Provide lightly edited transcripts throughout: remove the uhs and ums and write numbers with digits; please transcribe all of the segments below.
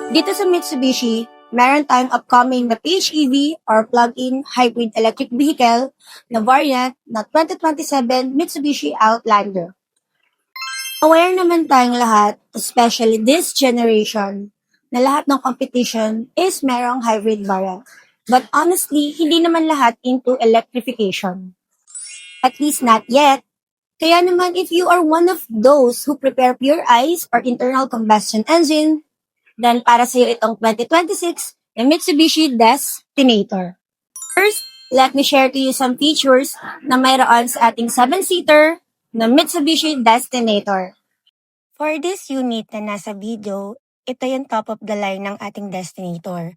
Dito sa Mitsubishi, meron tayong upcoming na PHEV or plug-in hybrid electric vehicle na variant na 2027 Mitsubishi Outlander. Aware naman tayong lahat, especially this generation, na lahat ng competition is merong hybrid variant. But honestly, hindi naman lahat into electrification. At least not yet. Kaya naman if you are one of those who prepare pure ICE or internal combustion engine, then para sa iyo itong 2026 na Mitsubishi Destinator. First, let me share to you some features na mayroon sa ating 7-seater na Mitsubishi Destinator. For this unit na nasa video, ito yung top of the line ng ating Destinator.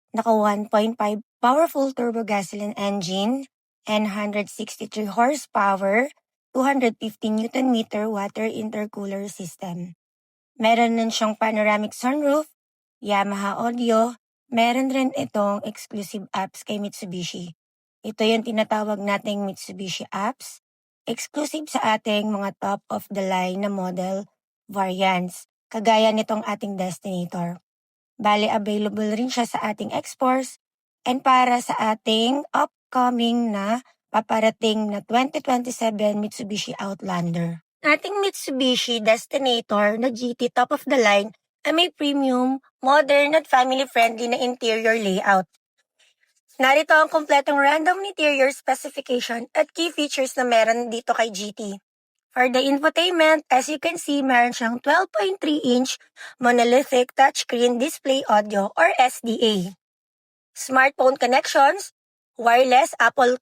Naka 1.5 powerful turbo gasoline engine and 163 horsepower, 250 Nm water intercooler system. Meron din siyang panoramic sunroof, Yamaha audio, meron rin itong exclusive apps kay Mitsubishi. Ito yung tinatawag nating Mitsubishi apps, exclusive sa ating mga top of the line na model variants, kagaya nitong ating Destinator. Bale, available rin siya sa ating exports and para sa ating upcoming na paparating na 2027 Mitsubishi Outlander. Ating Mitsubishi Destinator na GT top of the line ay may premium, modern at family-friendly na interior layout. Narito ang kompletong random interior specification at key features na meron dito kay GT. For the infotainment, as you can see, meron siyang 12.3-inch monolithic touchscreen display audio or SDA. Smartphone connections, wireless Apple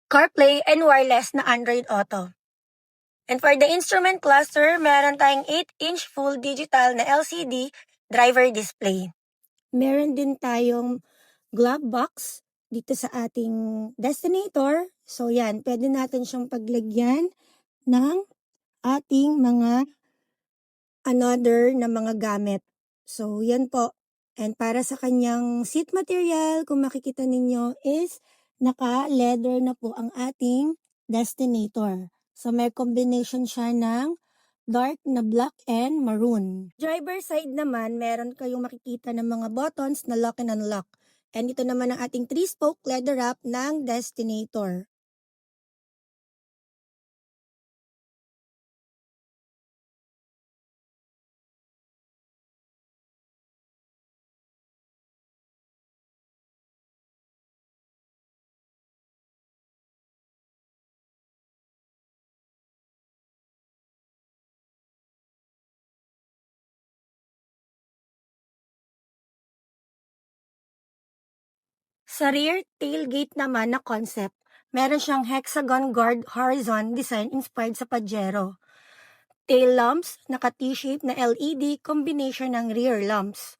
CarPlay, and wireless na Android Auto. And for the instrument cluster, meron tayong 8-inch full digital na LCD driver display. Meron din tayong glove box dito sa ating Destinator. So yan, pwede natin siyang paglagyan ng ating mga another na mga gamit. So yan po. And para sa kanyang seat material, kung makikita ninyo is naka-leather na po ang ating Destinator. So may combination siya ng dark na black and maroon. Driver side naman, meron kayong makikita ng mga buttons na lock and unlock. And ito naman ang ating 3-spoke leather wrap ng Destinator. Sa rear tailgate naman na concept, meron siyang hexagon guard horizon design inspired sa Pajero. Tail lamps, naka T-shape na LED combination ng rear lamps.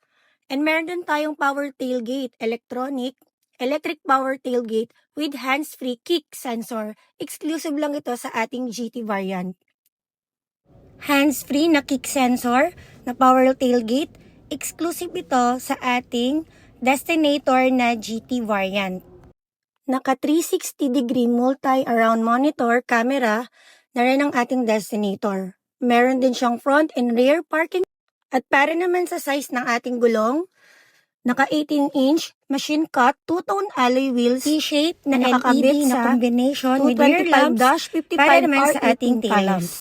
And meron din tayong power tailgate, electric power tailgate with hands-free kick sensor. Exclusive lang ito sa ating GT variant. Hands-free na kick sensor na power tailgate, exclusive ito sa ating Destinator na GT variant. Naka 360-degree multi-around monitor camera na rin ang ating Destinator. Meron din siyang front and rear parking. At para naman sa size ng ating gulong, naka 18-inch machine cut two-tone alloy wheels T-shape na nakakabit sa combination with rear lamps para naman sa ating tail lamps.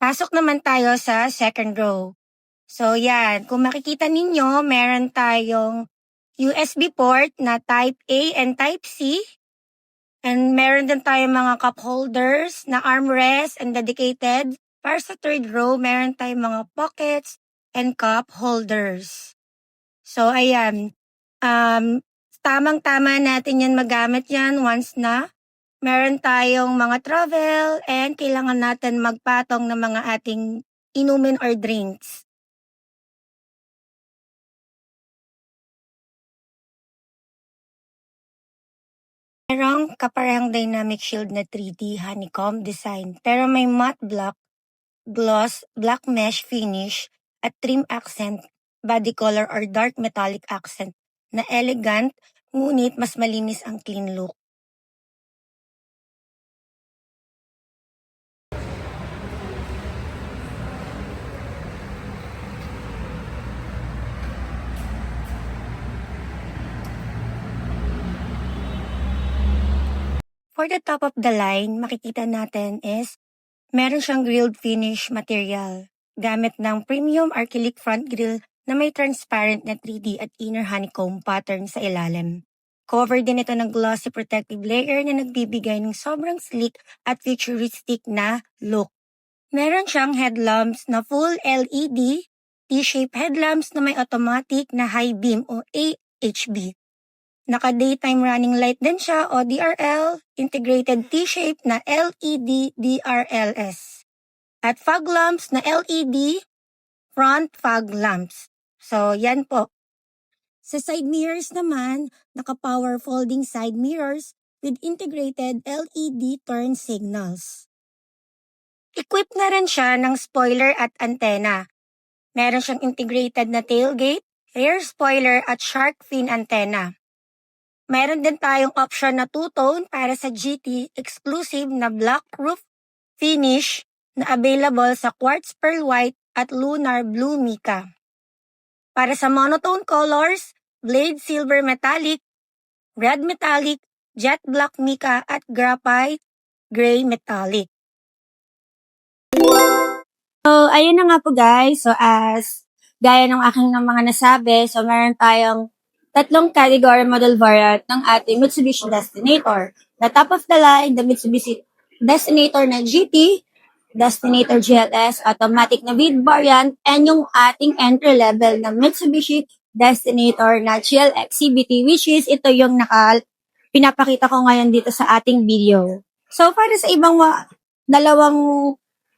Pasok naman tayo sa second row. So yan, kung makikita ninyo, meron tayong USB port na Type A and Type C. And meron din tayong mga cup holders na armrest and dedicated. Para sa third row, meron tayong mga pockets and cup holders. So ayan, tamang-tama natin yan magamit yan once na meron tayong mga travel and kailangan natin magpatong ng mga ating inumin or drinks. Merong kaparehang dynamic shield na 3D honeycomb design pero may matte black, gloss, black mesh finish at trim accent, body color or dark metallic accent na elegant ngunit mas malinis ang clean look. for the top of the line, makikita natin is meron siyang grilled finish material gamit ng premium acrylic front grille na may transparent na 3D at inner honeycomb pattern sa ilalim. Covered din ito ng glossy protective layer na nagbibigay ng sobrang sleek at futuristic na look. Meron siyang headlamps na full LED, T-shaped headlamps na may automatic na high beam o AHB. Naka-daytime running light din siya o DRL, integrated T-shape na LED DRLS. At fog lamps na LED, front fog lamps. So, yan po. Sa side mirrors naman, naka-power folding side mirrors with integrated LED turn signals. Equipped na rin siya ng spoiler at antenna. Meron siyang integrated na tailgate, rear spoiler at shark fin antenna. Meron din tayong option na two-tone para sa GT exclusive na black roof finish na available sa quartz pearl white at lunar blue mica. Para sa monotone colors, blade silver metallic, red metallic, jet black mica at graphite gray metallic. So, ayun na nga po guys. So, as gaya ng aking mga nasabi, so meron tayong tatlong category model variant ng ating Mitsubishi Destinator. The top of the line, the Mitsubishi Destinator na GT, Destinator GLS, automatic na bid variant, and yung ating entry level na Mitsubishi Destinator na GLX CVT, which is ito yung pinapakita ko ngayon dito sa ating video. So, para sa ibang dalawang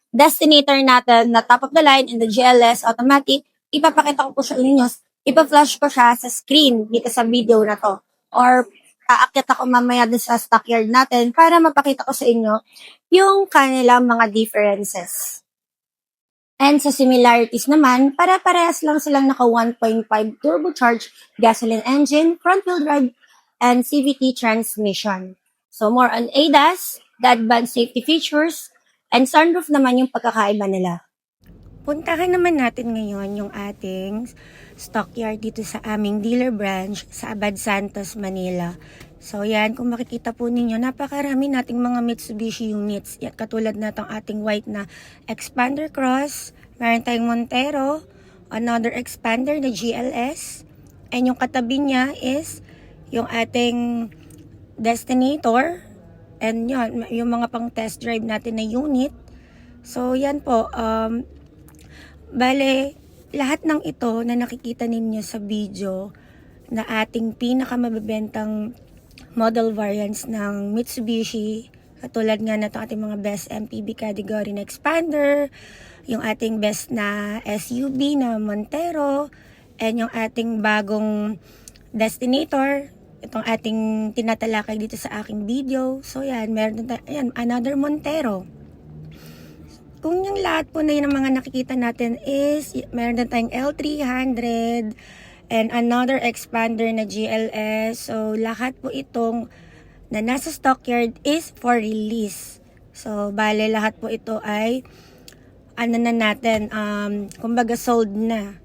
Destinator natin na top of the line in the GLS automatic, ipapakita ko po sa inyo, ipa-flash ko siya sa screen dito sa video na to. Or aakyat ako mamaya dun sa stockyard natin para mapakita ko sa inyo yung kanilang mga differences. And sa similarities naman, para-parehas lang silang naka 1.5 turbocharged gasoline engine, front-wheel drive, and CVT transmission. So more on ADAS, the advanced safety features, and sunroof naman yung pagkakaiba nila. Puntahan naman natin ngayon yung ating stockyard dito sa aming dealer branch sa Abad Santos, Manila. So yan, kung makikita po ninyo, napakarami nating mga Mitsubishi units. Yan, katulad na itong ating white na Expander Cross, meron tayong Montero, another Expander na GLS, and yung katabi niya is yung ating Destinator, and yun, yung mga pang test drive natin na unit. So, yan po. Bale, lahat ng ito na nakikita ninyo sa video na ating pinakamabibentang model variants ng Mitsubishi, katulad nga na itong ating mga best MPV category na Expander, yung ating best na SUV na Montero, and yung ating bagong Destinator, itong ating tinatalakay dito sa aking video. So yan, meron ayan, another Montero. Kung yung lahat po na yun ang mga nakikita natin is, meron din tayong L300 and another Expander na GLS. So lahat po itong na nasa stockyard is for release. So bale lahat po ito ay ano na natin, kumbaga sold na.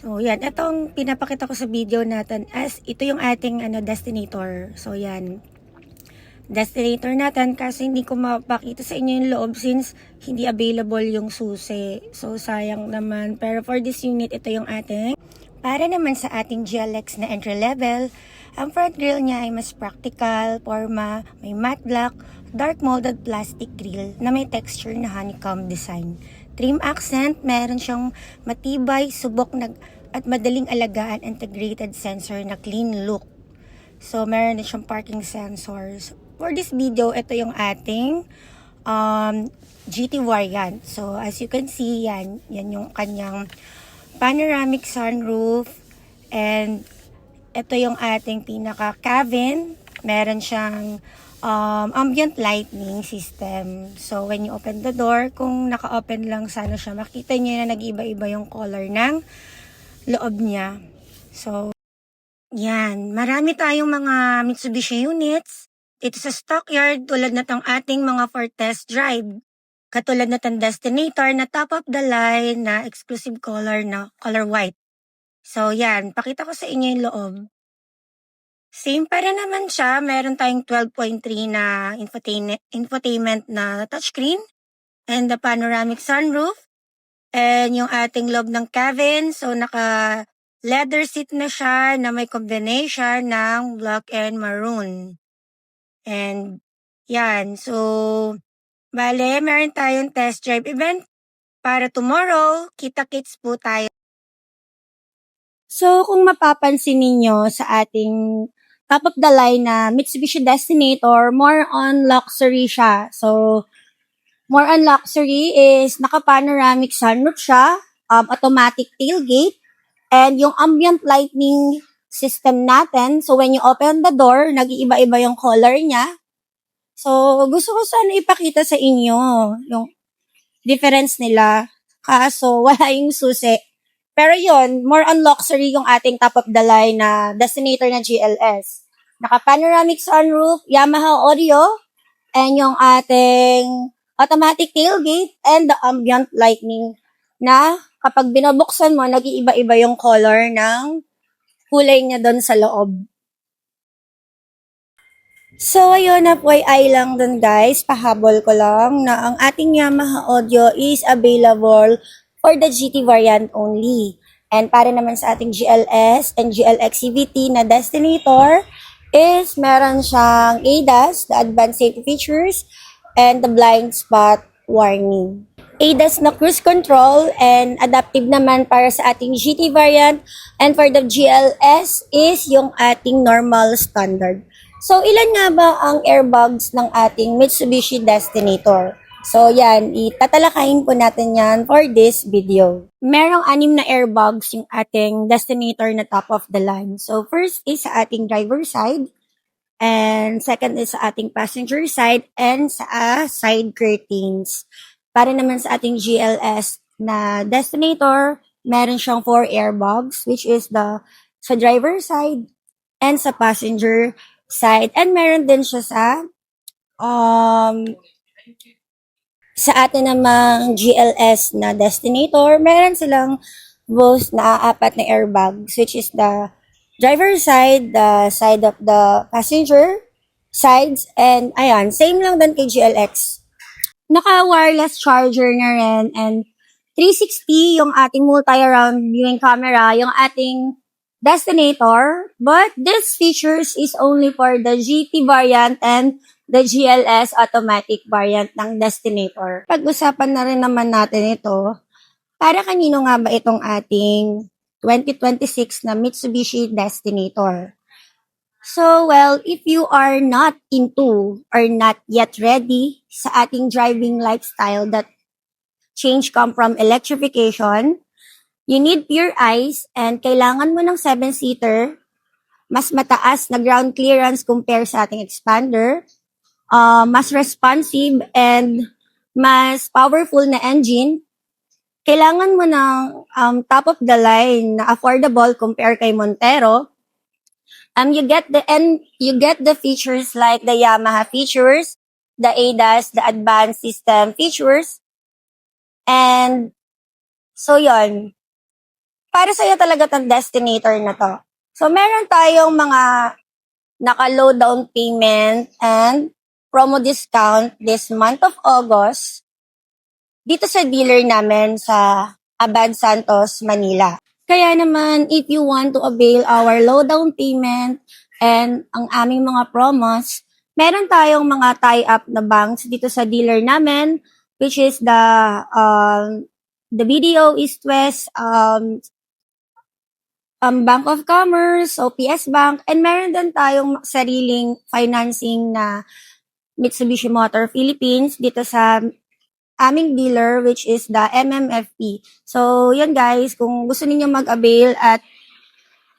So, yan. Itong pinapakita ko sa video natin as ito yung ating Destinator. So, yan. Destinator natin kasi hindi ko mapakita sa inyo yung loob since hindi available yung susi. So, sayang naman. Pero for this unit, ito yung ating. Para naman sa ating GLX na entry level, ang front grille niya ay mas practical, forma, may matte black, dark molded plastic grille na may texture na honeycomb design. Trim accent, meron siyang matibay, subok at madaling alagaan integrated sensor na clean look. So, meron din siyang parking sensors. For this video, ito yung ating GT variant. So, as you can see, yan yung kanyang panoramic sunroof. And ito yung ating pinaka-cabin. Meron siyang ambient lighting system. So, when you open the door, kung naka-open lang sana siya, makita niyo na nag-iba-iba yung color ng loob niya. So, yan. Marami tayong mga Mitsubishi units. Ito sa stockyard, tulad na tong ating mga for test drive. Katulad na tong Destinator na top of the line na exclusive color na color white. So, yan. Pakita ko sa inyo yung loob. Same pa rin naman siya. Meron tayong 12.3 na infotainment na touchscreen and the panoramic sunroof and yung ating loob ng cabin. So, naka leather seat na siya na may combination ng black and maroon. And yan. So, bale, meron tayong test drive event para tomorrow. Kita-kits po tayo. So, kung mapapansin ninyo sa ating top of the line na Mitsubishi Destinator, more on luxury siya. So, more on luxury is naka-panoramic sunroof siya, automatic tailgate, and yung ambient lighting system natin. So, when you open the door, nag-iiba-iba yung color niya. So, gusto ko sana ipakita sa inyo yung difference nila. Kaso, wala yung susi. Pero yun, more on luxury yung ating top of the line na Destinator na GLS. Naka-panoramic sunroof, Yamaha audio, and yung ating automatic tailgate and the ambient lighting na kapag binubuksan mo, nag-iiba-iba yung color ng kulay niya doon sa loob. So, ayun, FYI lang dun guys, pahabol ko lang na ang ating Yamaha audio is available for the GT variant only. And para naman sa ating GLS and GLX CVT na Destinator is meron siyang ADAS, the advanced safety features, and the blind spot warning. ADAS na cruise control and adaptive naman para sa ating GT variant, and for the GLS is yung ating normal standard. So, ilan nga ba ang airbags ng ating Mitsubishi Destinator? So, yan, itatalakayin po natin yan for this video. Merong 6 na airbags yung ating Destinator na top of the line. So, first is sa ating driver side, and second is sa ating passenger side, and sa side curtains. Para naman sa ating GLS na Destinator, meron siyang 4 airbags, which is sa driver side and sa passenger side. And meron din siya sa atin namang GLS na Destinator, meron silang both na 4 na airbags, which is the driver side, the side of the passenger sides, and ayan, same lang din kay GLX. Naka-wireless charger na rin, and 360 yung ating multi-around viewing camera, yung ating Destinator, but this features is only for the GT variant and the GLS automatic variant ng Destinator. Pag-usapan na rin naman natin ito, para kanino nga ba itong ating 2026 na Mitsubishi Destinator? So, well, if you are not into or not yet ready sa ating driving lifestyle that change come from electrification, you need pure eyes and kailangan mo ng 7-seater, mas mataas na ground clearance compare sa ating expander, mas responsive and mas powerful na engine, kailangan mo ng top of the line na affordable compare kay Montero. You get the features like the Yamaha features, the ADAS, the advanced system features, and so yon. Para sa'yo talaga tong Destinator na to. So, meron tayong mga naka-low down payment and promo discount this month of August dito sa dealer namin sa Abad Santos, Manila. Kaya naman, if you want to avail our low down payment and ang aming mga promos, meron tayong mga tie-up na banks dito sa dealer namin, which is the BDO East West, Bank of Commerce, OPS Bank, and meron din tayong sariling financing na Mitsubishi Motor Philippines dito sa aming dealer, which is the MMFP. So, yun guys, kung gusto niyo mag-avail at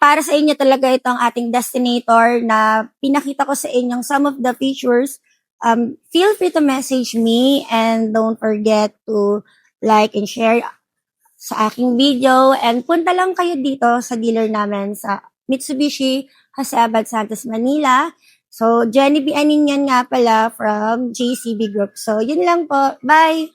para sa inyo talaga itong ating Destinator na pinakita ko sa inyong some of the features, feel free to message me and don't forget to like and share sa aking video, and punta lang kayo dito sa dealer namin sa Mitsubishi Hasabad Santos, Manila. So, Jenny B. Aninyan nga pala from JCB Group. So, yun lang po. Bye!